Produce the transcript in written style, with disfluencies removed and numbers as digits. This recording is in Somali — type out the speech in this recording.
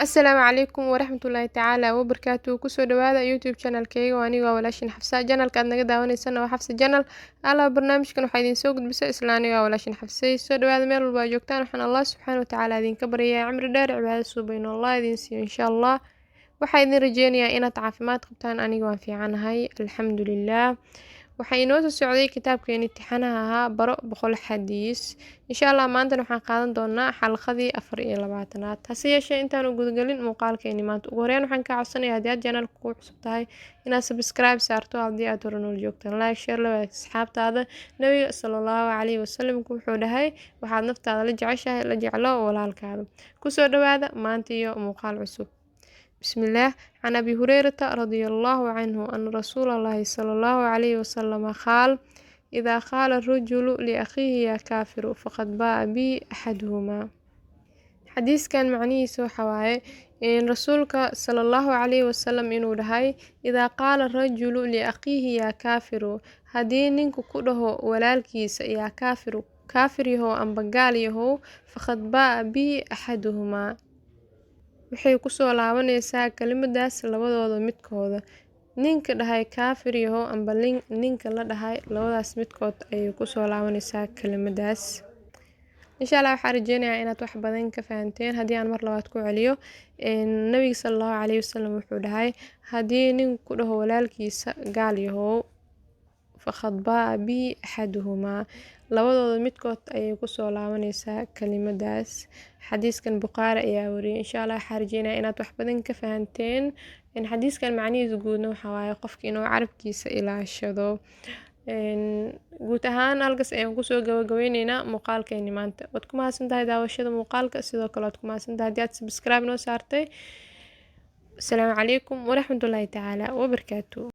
Asalaamu calaykum waraxmatullaahi tacaala wabarakaatuh kusoo dhawaada youtube channelkayga waa aniga walaashin xafsa channelka aad naga daawanaysana waa xafsa channel barnaamijkan waxaa idiin soo gudbisa isla aniga walaashin xafsay soo dhawaada meel walba aad joogtaan waxaan allah subxaana watacaala idinka baryayaa cimri dheer cibaado suubayno allah idin siiyo insha allah waxaa idin rajeynayaa inaad caafimaad qabtaan aniga waan fiicanahay alxamdulillaah waxaa inoo soo socday kitaabkeeni imtixaanaha ahaa baro 100 xadiis insha allah maanta waxaan qaadan doonaa xalqadii 24aad hase yeeshee intaan u gudgalin muuqaalkeeni maanta ugu horeyn waxaan ka codsanayaa haddii aad channelka ku cusub tahay inaad subscribe saarto haddii aad hore nool joogtaan like share la wadaag asxaabtaada nabiga sallallahu calayhi wasallam wuxuu dhahay waxaad naftaada la jeceshahay la jeclo walaalkaada kusoo dhawaada maanta iyo muuqaal cusub بسم الله عن أبي هريرة رضي الله عنه أن رسول الله صلى الله عليه وسلم قال إذا قال الرجل لأخيه يا كافر فقد باء بي أحدهما حديث كان معنيه سو حواي إن رسولك صلى الله عليه وسلم إنه لهاي إذا قال الرجل لأخيه يا كافر هدينك كله ولالكيس يا كافر كافر يهو أم بقال يهو فقد باء بي أحدهما waxay ku soo laabanaysaa kelimadaas labadooda midkooda ninka dhahay kaafir yahow amba ninka la dhahay labadaas midkood ayay ku soo laabanaysaa kelimadaas insha Allah waxaan rajeynayaa inaad wax badan ka fahanteen haddii aan mar labaad ku celiyo nabiga sallallahu calayhi wasallam wuxuu dhahay haddii nin ku dhaho walaalkiisa gaal yahow faqad baa bi ahaduhuma labadooda midkood ayay ku soo laabanaysaa kelimadaas xadiiskan Bukhari ayaa wariyay insha Allah waxaan rajeynayaa inaad wax badan ka fahanteen xadiiskan macnihiisu guudna waxa waaye qofka inuu carabkiisa ilaashado guud ahaan halkaas ayaan kusoo gabagabeyneynaa muuqaalkeeni maanta waad ku mahadsantahay daawashada muuqaalka sidoo kale waad ku mahadsantahay haddii aad subscribe noo saartay asalaamu calaykum waraxmatullaahi tacaala wabarakaatuh